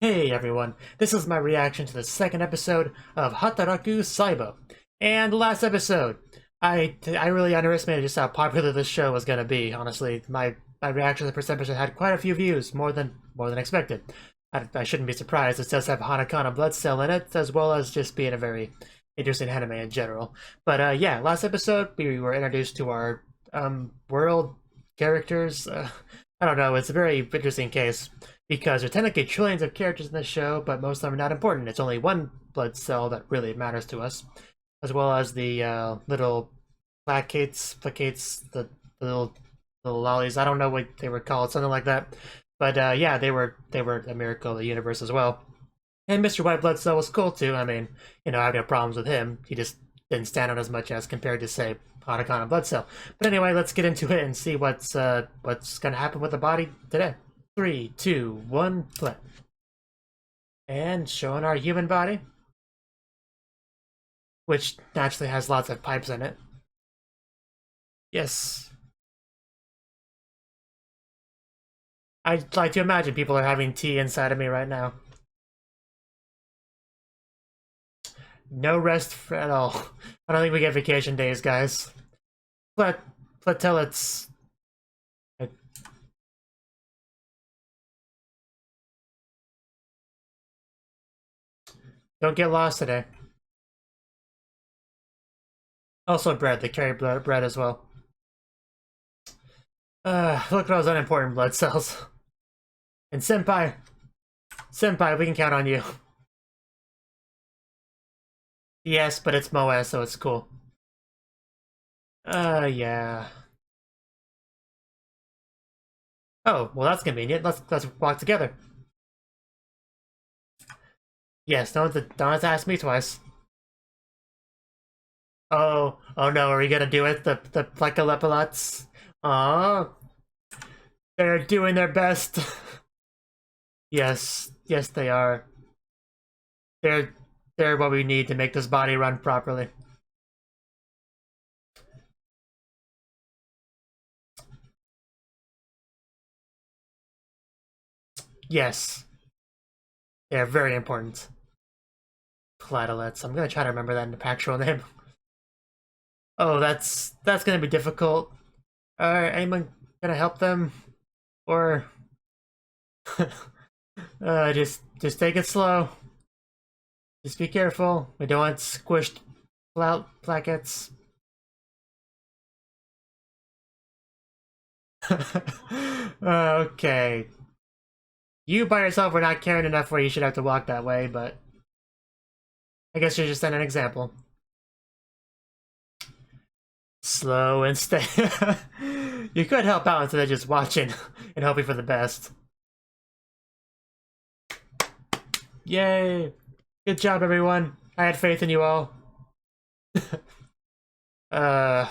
Hey everyone, this is my reaction to the second episode of Hataraku Saibou. And the last episode, I really underestimated just how popular this show was gonna be. Honestly, my reaction to the first episode had quite a few views, more than expected. I shouldn't be surprised. It does have Hanakana Blood Cell in it, as well as just being a very interesting anime in general. But yeah, last episode we were introduced to our world characters. I don't know. It's a very interesting case because there's technically trillions of characters in this show, but most of them are not important. It's only one blood cell that really matters to us, as well as the little placates, the little lollies. I don't know what they were called, something like that. But yeah, they were a miracle of the universe as well. And Mr. White Blood Cell was cool too. I mean, I have no problems with him. He just didn't stand out as much as compared to say Hanakana Blood Cell. But anyway, let's get into it and see what's gonna happen with the body today. 3, 2, 1, play. And showing our human body, which naturally has lots of pipes in it. Yes. I'd like to imagine people are having tea inside of me right now. No rest at all. I don't think we get vacation days, guys. Platelets. Don't get lost today. Also bread. They carry bread as well. Look at those unimportant blood cells. And Senpai, we can count on you. Yes, but it's Moe, so it's cool. Yeah. Oh, well that's convenient. Let's walk together. Yes, don't have to ask me twice. Oh no, are we gonna do it? The Plekalepalots? Aw, they're doing their best. Yes, they are. They're they're what we need to make this body run properly. Yes, they're very important. Platelets. I'm gonna try to remember that in the actual name. Oh, that's gonna be difficult. Anyone gonna help them? Or just take it slow. Just be careful. We don't want squished plackets. Okay. You by yourself are not carrying enough where you should have to walk that way, but I guess you're just setting an example. Slow and steady. You could help out instead of just watching and hoping for the best. Yay! Good job, everyone. I had faith in you all. uh...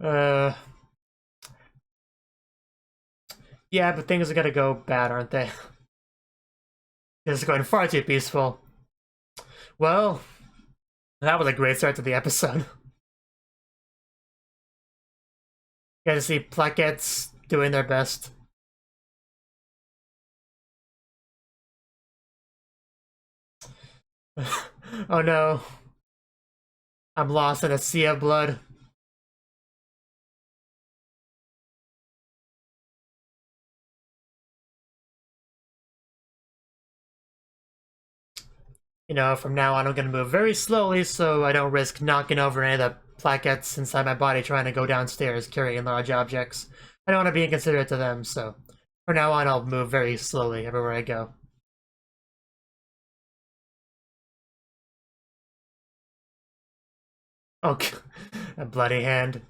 uh... Yeah, but things are gonna go bad, aren't they? This is going far too peaceful. Well, that was a great start to the episode. You got to see plaquettes doing their best. Oh no. I'm lost in a sea of blood. From now on I'm gonna move very slowly so I don't risk knocking over any of the plaquettes inside my body trying to go downstairs carrying large objects. I don't want to be inconsiderate to them, so from now on I'll move very slowly everywhere I go. Oh, a bloody hand.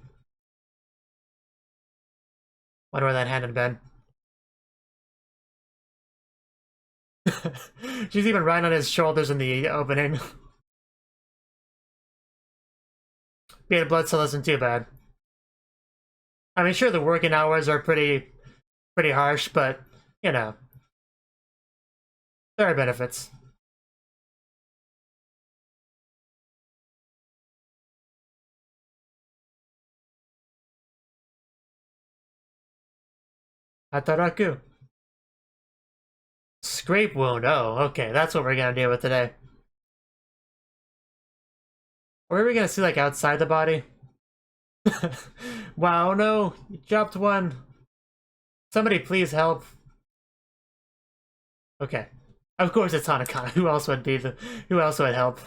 Wonder where that hand had been. She's even right on his shoulders in the opening. Being a blood cell isn't too bad. I mean, sure, the working hours are pretty harsh, but you know, there are benefits. Hataraku. scrape wound. Oh, okay. That's what we're gonna deal with today. Or are we gonna see, like, outside the body? Wow, no. You dropped one. Somebody please help. Okay. Of course it's Hanakana. Who else would be the... Who else would help?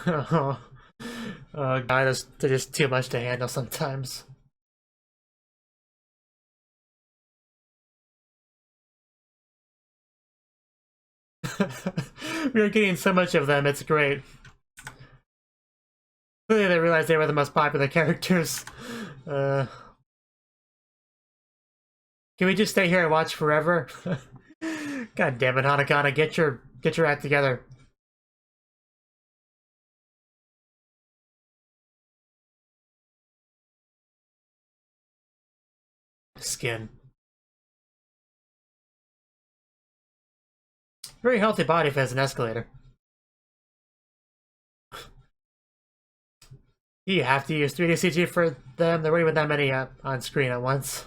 Oh, God, they're just too much to handle sometimes. We are getting so much of them, it's great. Clearly they realized they were the most popular characters. Can we just stay here and watch forever? God damn it, Hanakana, get your act together. Skin. Very healthy body if it has an escalator. You have to use 3D CG for them. There weren't even that many on screen at once.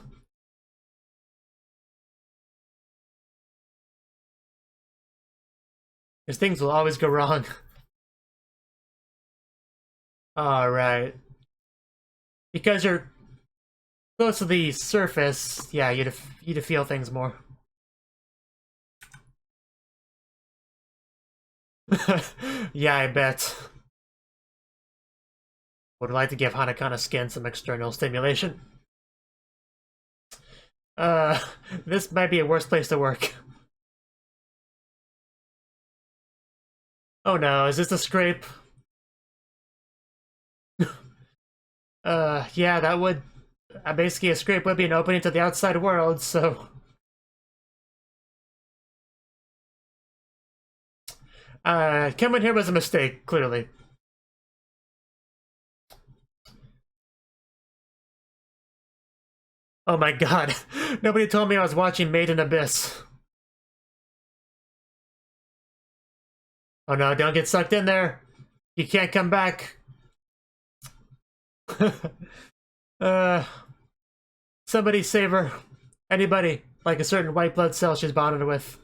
Because things will always go wrong. Alright. Because you're close to the surface, yeah, you'd feel things more. Yeah, I bet. Would like to give Hanakana's skin some external stimulation. This might be a worse place to work. Oh no, is this a scrape? Yeah, that would... basically a scrape would be an opening to the outside world, so... Coming here was a mistake, clearly. Oh my god, nobody told me I was watching Made in Abyss. Oh no, don't get sucked in there. You can't come back. Somebody save her. Anybody, like a certain white blood cell she's bonded with.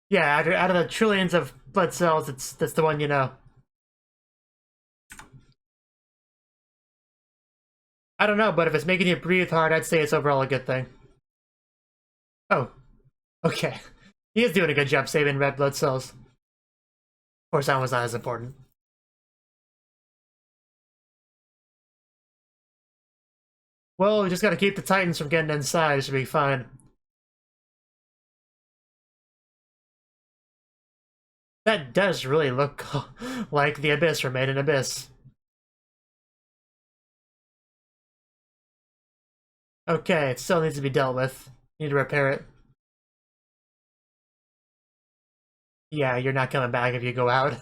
Yeah, out of the trillions of blood cells, that's the one you know. I don't know, but if it's making you breathe hard, I'd say it's overall a good thing. Oh, okay. He is doing a good job saving red blood cells. Of course, that was not as important. Well, we just gotta keep the Titans from getting inside, it should be fine. That does really look like the Abyss from Made in Abyss. Okay, it still needs to be dealt with. Need to repair it. Yeah, you're not coming back if you go out.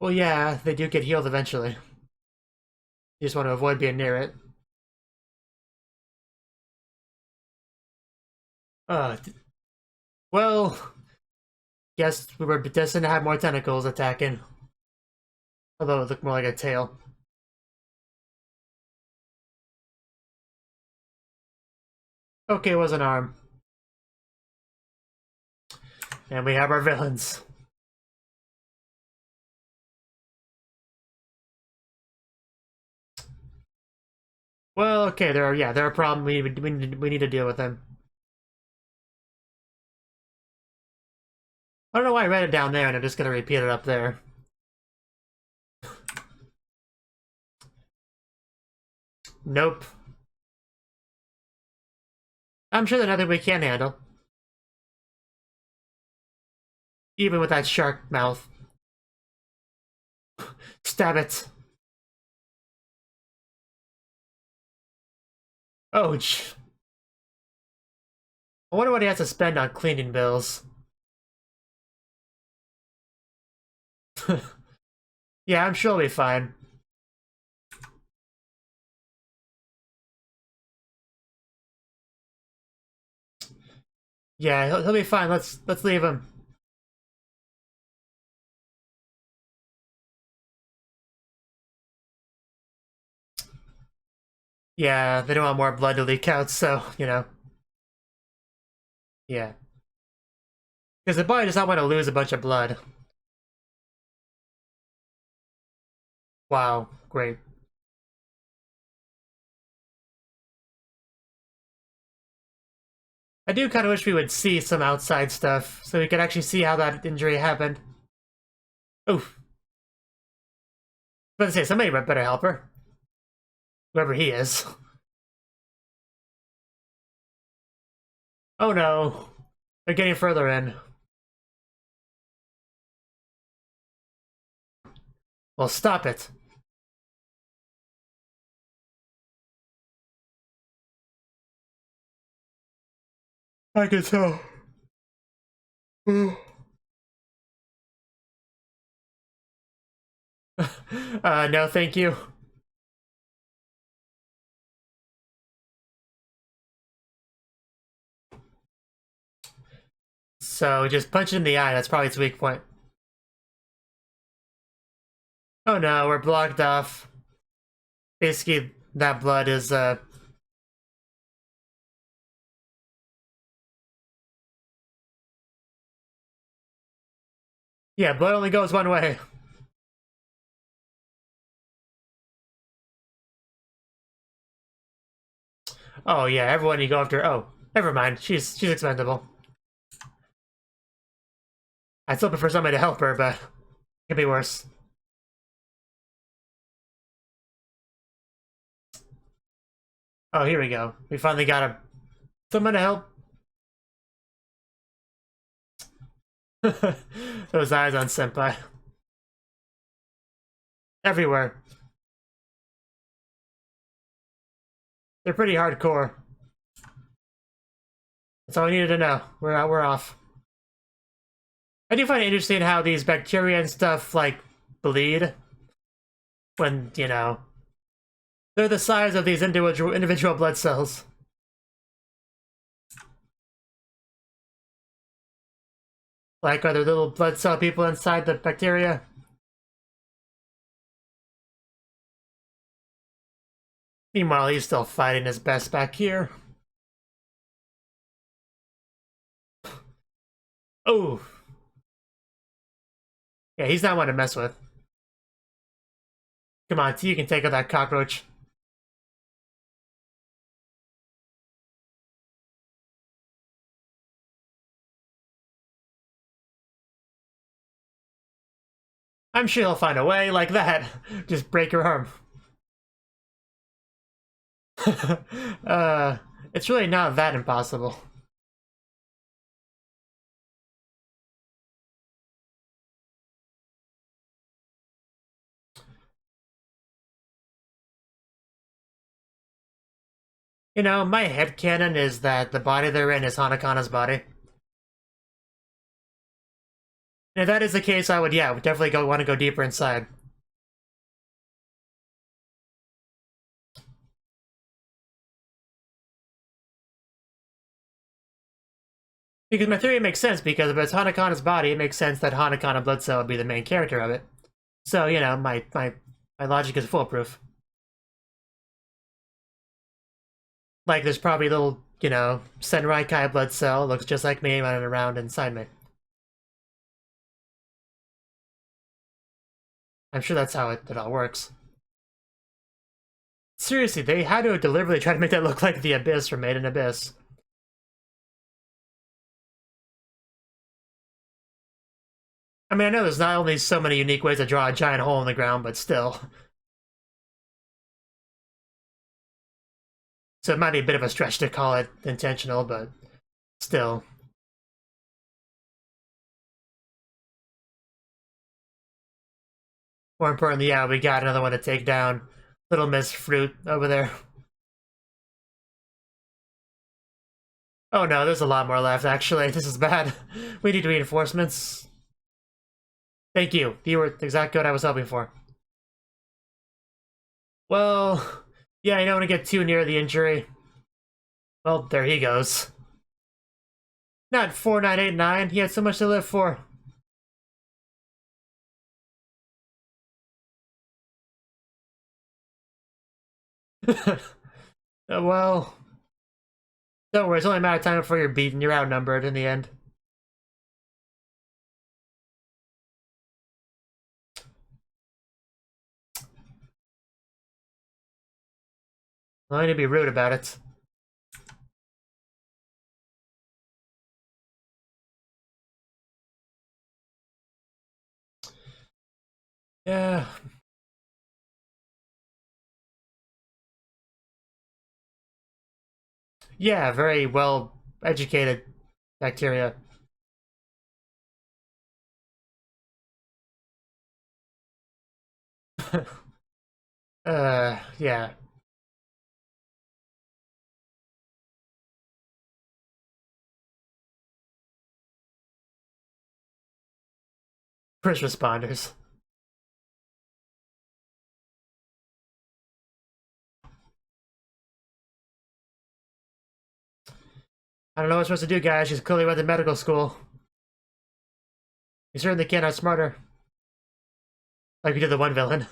Well, yeah, they do get healed eventually. You just want to avoid being near it. Uh, well, guess we were destined to have more tentacles attacking. Although it looked more like a tail. Okay, it was an arm. And we have our villains. Well, okay, there are a problem. We need to deal with them. I don't know why I read it down there, and I'm just gonna repeat it up there. Nope. I'm sure there's nothing we can't handle. Even with that shark mouth. Stab it. Oh, I wonder what he has to spend on cleaning bills. Yeah, I'm sure he'll be fine. Yeah, he'll be fine. Let's leave him. Yeah, they don't want more blood to leak out, so, you know. Yeah. Because the body does not want to lose a bunch of blood. Wow, great. I do kind of wish we would see some outside stuff, so we could actually see how that injury happened. Oof. I was about to say, somebody better help her. Whoever he is. Oh no. They're getting further in. Well, stop it. I can tell. No thank you. So, just punch it in the eye, that's probably its weak point. Oh no, we're blocked off. Basically, that blood is, yeah, blood only goes one way. Oh yeah, everyone you go after. Oh, never mind. She's expendable. I'd still prefer somebody to help her, but it could be worse. Oh, here we go. We finally got someone to help. Those eyes on Senpai. Everywhere. They're pretty hardcore. That's all we needed to know. We're off. I do find it interesting how these bacteria and stuff, like, bleed. When, you know, they're the size of these individual blood cells. Like, are there little blood cell people inside the bacteria? Meanwhile, he's still fighting his best back here. Oh. Yeah, he's not one to mess with. Come on, you can take out that cockroach. I'm sure he'll find a way like that. Just break your arm. It's really not that impossible. You know, my headcanon is that the body they're in is Hanakana's body. And if that is the case, I would definitely want to go deeper inside. Because my theory makes sense, because if it's Hanakana's body, it makes sense that Hanakana Blood Cell would be the main character of it. So, you know, my logic is foolproof. Like, there's probably a little, you know, Senraikai Blood Cell, looks just like me running around inside me. I'm sure that's how it all works. Seriously, they had to deliberately try to make that look like the Abyss from Made in Abyss. I mean, I know there's not only so many unique ways to draw a giant hole in the ground, but still. So it might be a bit of a stretch to call it intentional, but still. More importantly, yeah, we got another one to take down. Little Miss Fruit over there. Oh no, there's a lot more left, actually. This is bad. We need reinforcements. Thank you. You were the exact good I was hoping for. Well, yeah, you don't want to get too near the injury. Well, there he goes. Not 4989. He had so much to live for. Well, don't worry. It's only a matter of time before you're beaten. You're outnumbered in the end. I need to be rude about it. Yeah. Yeah, very well educated bacteria. Yeah. First responders. I don't know what we're supposed to do, guys. She's clearly went to medical school. You certainly can't outsmart her. Like we did the one villain. I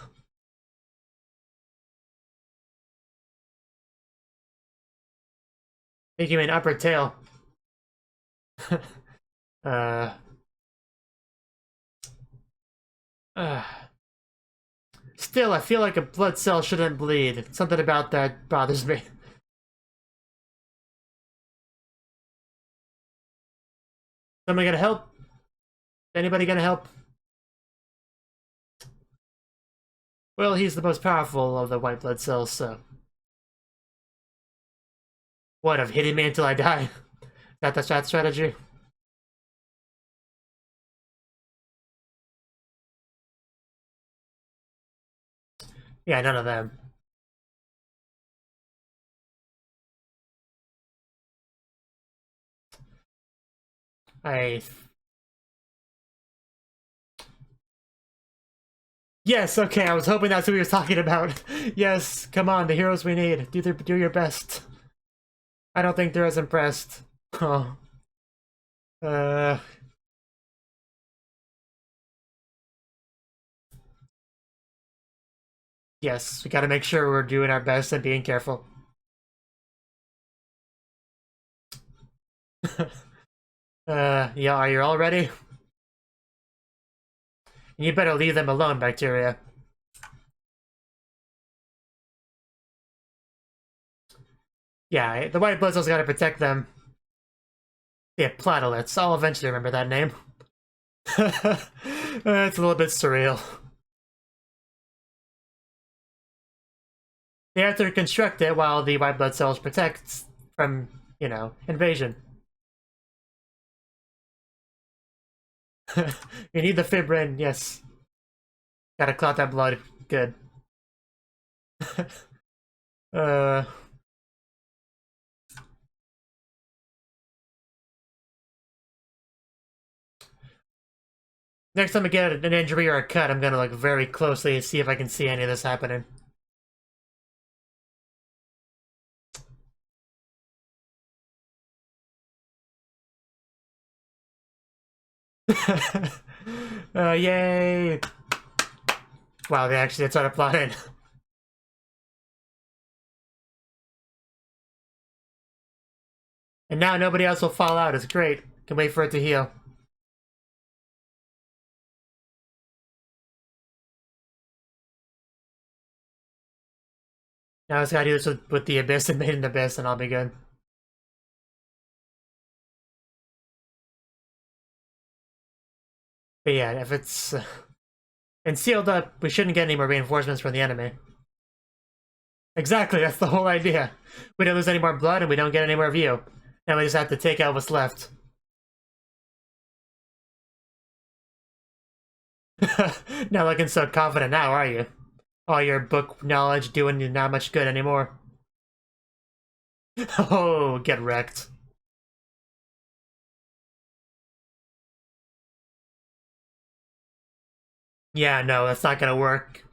think you mean upper tail. uh, uh. Still, I feel like a blood cell shouldn't bleed. Something about that bothers me. Someone gonna help? Anybody gonna help? Well, he's the most powerful of the white blood cells, so... What, of hitting me until I die? Is that the strategy? Yeah, none of them. I... Yes, okay, I was hoping that's what we were talking about. Yes, come on, the heroes we need. Do your best. I don't think they're as impressed. Oh. Uh... Yes, we gotta make sure we're doing our best and being careful. Yeah, are you all ready? You better leave them alone, bacteria. Yeah, the white blood cells gotta protect them. Yeah, Platelets. I'll eventually remember that name. It's a little bit surreal. They have to reconstruct it while the white blood cells protect from, you know, invasion. You need the fibrin, yes. Gotta clot that blood. Good. uh... Next time I get an injury or a cut, I'm gonna look very closely and see if I can see any of this happening. Yay! Wow, they actually tried to plot in. And now nobody else will fall out. It's great. Can wait for it to heal. Now I just gotta do this with the Abyss and Maiden Abyss, and I'll be good. But yeah, if it's and sealed up, we shouldn't get any more reinforcements from the enemy. Exactly, that's the whole idea. We don't lose any more blood, and we don't get any more view. Now we just have to take out what's left. Not looking so confident now, are you? All your book knowledge doing you not much good anymore. Oh, get wrecked. Yeah, no, that's not gonna work.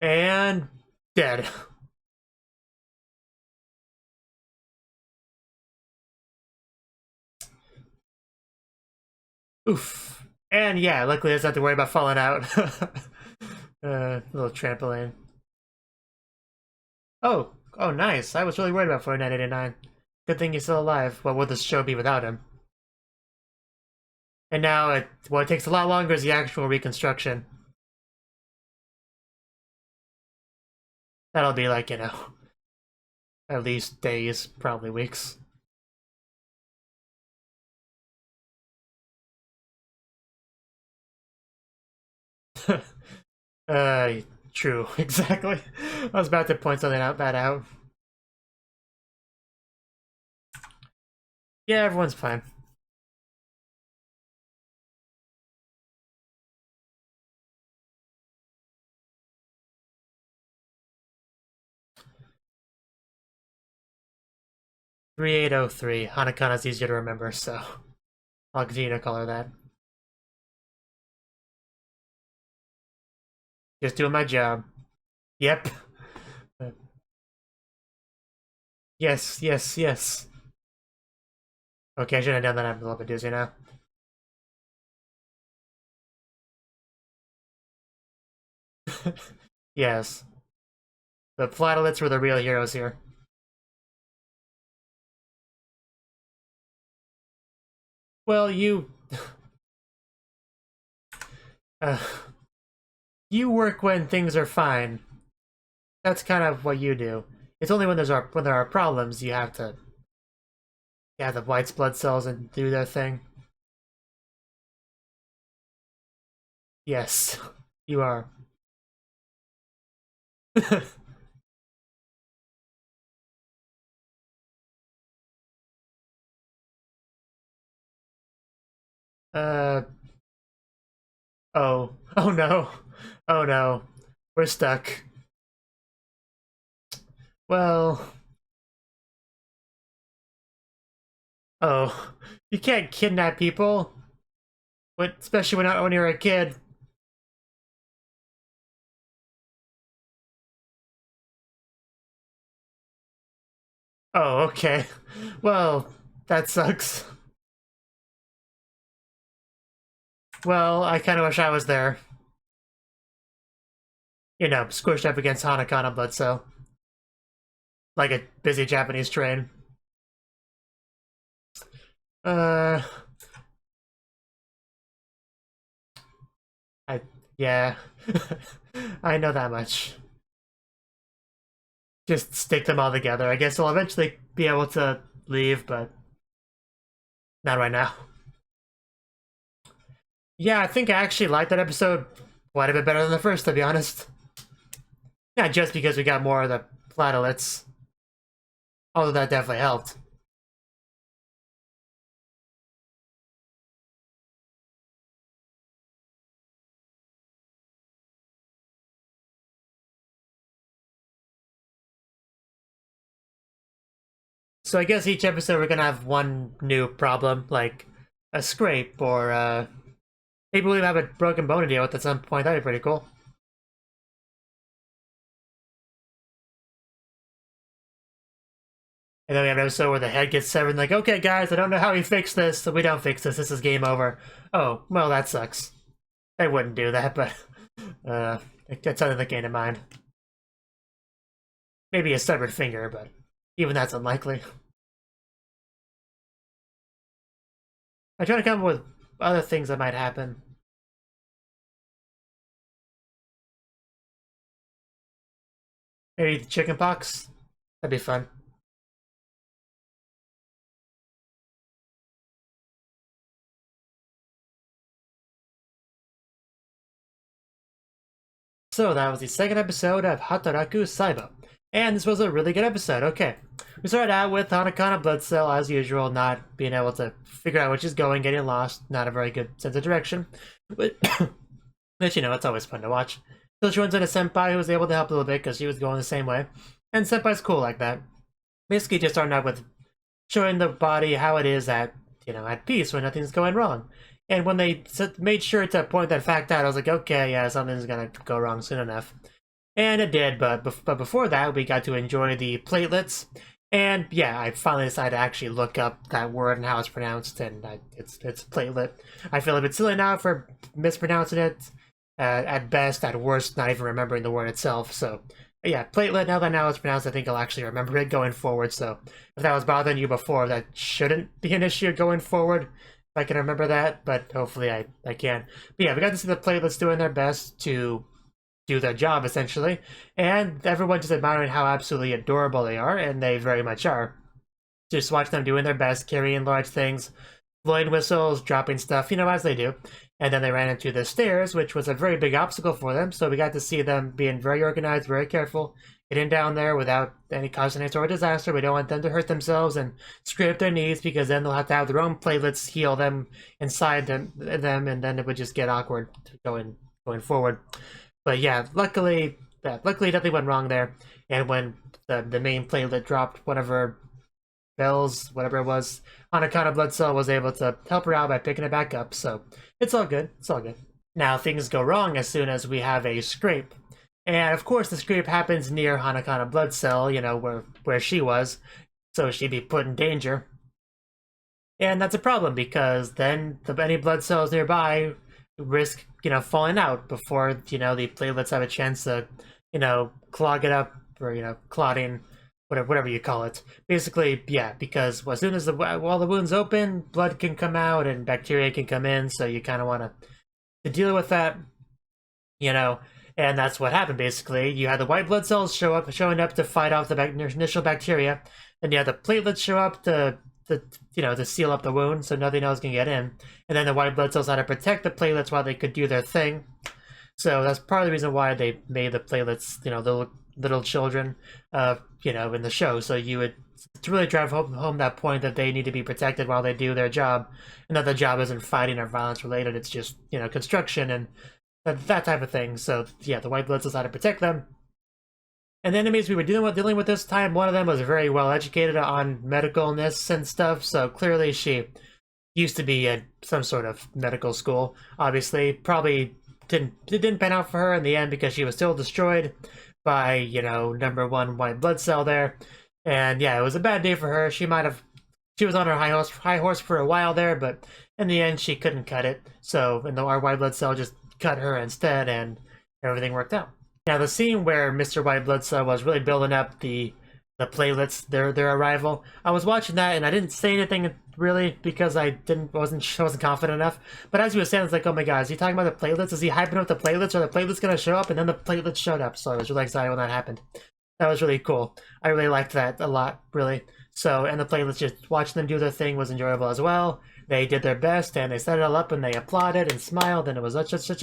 And dead. Oof. And yeah, luckily I doesn't have to worry about falling out. Little trampoline. Oh, oh, nice. I was really worried about 4989. Good thing he's still alive. What would this show be without him? And now, what it takes a lot longer is the actual reconstruction. That'll be like, you know, at least days, probably weeks. True, exactly. I was about to point something out bad out. Yeah, everyone's fine. "3803. Hanakana's easier to remember, so I'll continue to call her that. Just doing my job. Yep. Yes, yes, yes. Okay, I should have done that. I'm a little bit dizzy now. Yes. The Platelets were the real heroes here. Well, you... uh, you work when things are fine. That's kind of what you do. It's only when there are problems you have to... Yeah, the white blood cells and do their thing. Yes, you are. uh... Oh. Oh no. Oh no. We're stuck. Well... Oh. You can't kidnap people. Especially when you're a kid. Oh, okay. Well, that sucks. Well, I kind of wish I was there. You know, squished up against Hanakana blood cell. Like a busy Japanese train. Uh... Yeah. I know that much. Just stick them all together. I guess we'll eventually be able to leave, but not right now. Yeah, I think I actually liked that episode quite a bit better than the first, to be honest. Yeah, just because we got more of the platelets. Although that definitely helped. So I guess each episode we're gonna have one new problem, like a scrape, or maybe we'll have a broken bone to deal with at some point. That'd be pretty cool. And then we have an episode where the head gets severed, like, okay guys, I don't know how we fix this, so we don't fix this, this is game over. Oh, well that sucks. I wouldn't do that, but that's something that came to mind. Maybe a severed finger, but even that's unlikely. I try to come up with other things that might happen. Maybe the chicken pox? That'd be fun. So that was the second episode of Hataraku Saibou. And this was a really good episode. Okay. We started out with Hanakana Blood Cell, as usual, not being able to figure out where she's going, getting lost, not a very good sense of direction. But, you know, it's always fun to watch. So she runs into Senpai, who was able to help a little bit because she was going the same way. And Senpai's cool like that. Basically just starting out with showing the body how it is at, you know, at peace when nothing's going wrong. And when they made sure to point that fact out, I was like, okay, yeah, something's gonna go wrong soon enough. And it did, but before that, we got to enjoy the platelets. And yeah, I finally decided to actually look up that word and how it's pronounced, and it's platelet. I feel a bit silly now for mispronouncing it at best, at worst, not even remembering the word itself. So yeah, platelet. Now that I know it's pronounced, I think I'll actually remember it going forward. So if that was bothering you before, that shouldn't be an issue going forward. If I can remember that, but hopefully I can. But yeah, we got to see the platelets doing their best to do their job, essentially, and everyone just admiring how absolutely adorable they are, and they very much are. Just watch them doing their best, carrying large things, blowing whistles, dropping stuff, as they do. And then they ran into the stairs, which was a very big obstacle for them, so we got to see them being very organized, very careful, getting down there without any causing any sort of disaster. We don't want them to hurt themselves and scrape their knees, because then they'll have to have their own platelets heal them inside them, and then it would just get awkward going forward. But yeah, luckily nothing went wrong there. And when the main platelet dropped whatever bells, whatever it was, Hanakana Blood Cell was able to help her out by picking it back up. So it's all good. It's all good. Now things go wrong as soon as we have a scrape. And of course the scrape happens near Hanakana Blood Cell, where she was. So she'd be put in danger. And that's a problem, because then any blood cells nearby risk falling out before the platelets have a chance to clog it up, or clotting, whatever you call it. Basically, yeah, because as soon as while the wounds open, blood can come out and bacteria can come in, so you kind of want to deal with that, and that's what happened. Basically, you had the white blood cells showing up to fight off the initial bacteria, and you had the platelets show up to seal up the wound so nothing else can get in. And then the white blood cells had to protect the platelets while they could do their thing. So that's part of the reason why they made the platelets, the little children, in the show. So to really drive home that point that they need to be protected while they do their job, and that the job isn't fighting or violence related. It's just, construction and that type of thing. So yeah, the white blood cells had to protect them. And the enemies we were dealing with this time, one of them was very well educated on medicalness and stuff, so clearly she used to be at some sort of medical school. Obviously, probably didn't pan out for her in the end, because she was still destroyed by, number one white blood cell there. And yeah, it was a bad day for her. She was on her high horse for a while there, but in the end she couldn't cut it. So, our white blood cell just cut her instead, and everything worked out. Now, the scene where Mr. White Blood Cell was really building up the platelets, their arrival, I was watching that and I didn't say anything really, because I wasn't confident enough. But as he was saying, it's like, oh my god, is he talking about the platelets? Is he hyping up the platelets? Are the platelets gonna show up? And then the platelets showed up, so I was really excited when that happened. That was really cool. I really liked that a lot, really. So, and the platelets, just watching them do their thing was enjoyable as well. They did their best, and they set it all up, and they applauded and smiled, and it was such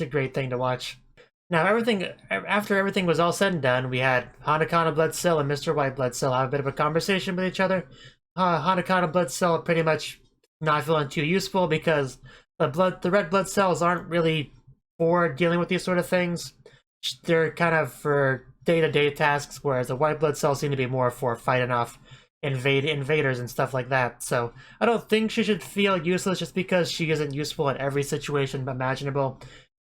a great thing to watch. Now, after everything was all said and done, we had Hanakana Blood Cell and Mr. White Blood Cell have a bit of a conversation with each other. Hanakana Blood Cell pretty much not feeling too useful, because the red blood cells aren't really for dealing with these sort of things. They're kind of for day-to-day tasks, whereas the white blood cells seem to be more for fighting off invaders and stuff like that. So I don't think she should feel useless just because she isn't useful in every situation imaginable.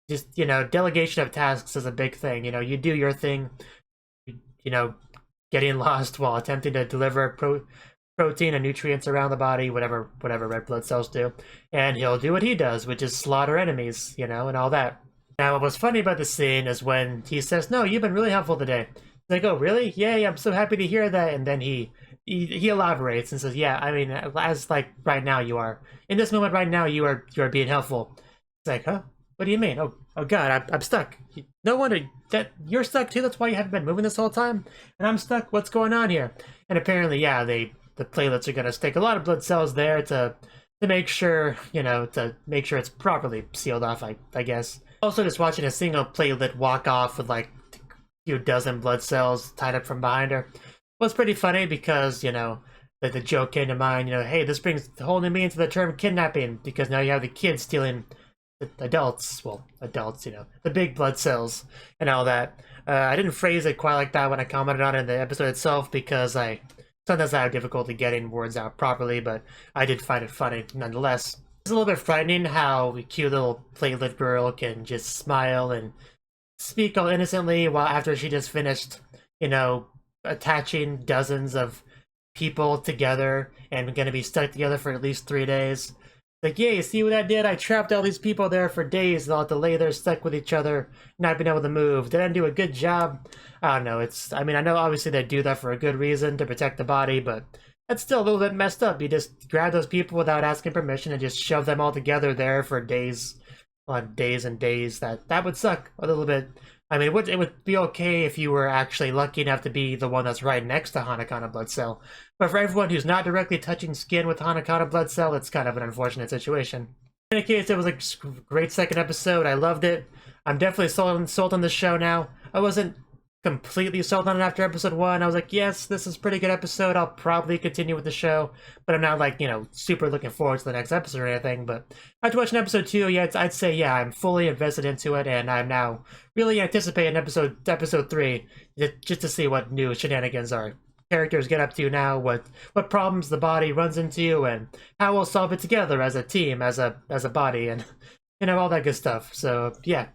Just, delegation of tasks is a big thing. You do your thing, getting lost while attempting to deliver protein and nutrients around the body, whatever red blood cells do. And he'll do what he does, which is slaughter enemies, and all that. Now, what was funny about the scene is when he says, "No, you've been really helpful today." It's like, "Oh, really? Yay, I'm so happy to hear that." And then he elaborates and says, "Yeah, I mean, as like right now you are. In this moment right now, you are being helpful." It's like, huh? What do you mean? Oh god, I'm stuck. No wonder that you're stuck too. That's why you haven't been moving this whole time. And I'm stuck. What's going on here? And apparently, yeah, the platelets are gonna stick a lot of blood cells there to make sure, to make sure it's properly sealed off. I guess. Also, just watching a single platelet walk off with like a few dozen blood cells tied up from behind her was pretty funny, because the joke came to mind. Hey, this brings the whole new meaning to the term kidnapping, because now you have the kids stealing adults, the big blood cells and all that. I didn't phrase it quite like that when I commented on it in the episode itself, because sometimes I have difficulty getting words out properly, but I did find it funny nonetheless. It's a little bit frightening how a cute little platelet girl can just smile and speak all innocently while after she just finished, attaching dozens of people together and going to be stuck together for at least 3 days. Like, yay, see what I did? I trapped all these people there for days. They'll have to lay there stuck with each other, not being able to move. Did I do a good job? I don't know. I mean, I know obviously they do that for a good reason, to protect the body, but that's still a little bit messed up. You just grab those people without asking permission and just shove them all together there for days on days and days. That would suck a little bit. I mean, it would be okay if you were actually lucky enough to be the one that's right next to Hanakana Blood Cell. But for everyone who's not directly touching skin with Hanakana Blood Cell, it's kind of an unfortunate situation. In any case, it was a great second episode. I loved it. I'm definitely sold on the show now. I wasn't completely sold on it after episode 1. I was like, yes, this is a pretty good episode. I'll probably continue with the show. But I'm not like, super looking forward to the next episode or anything. But after watching episode 2, yeah, I'd say, yeah, I'm fully invested into it. And I'm now really anticipating episode 3 just to see what new shenanigans our characters get up to now, what problems the body runs into, and how we'll solve it together as a team, as a body, and all that good stuff. So yeah.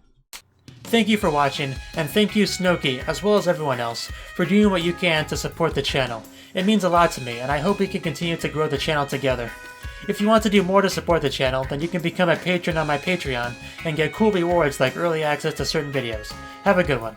Thank you for watching, and thank you Cnouki, as well as everyone else, for doing what you can to support the channel. It means a lot to me, and I hope we can continue to grow the channel together. If you want to do more to support the channel, then you can become a patron on my Patreon and get cool rewards like early access to certain videos. Have a good one.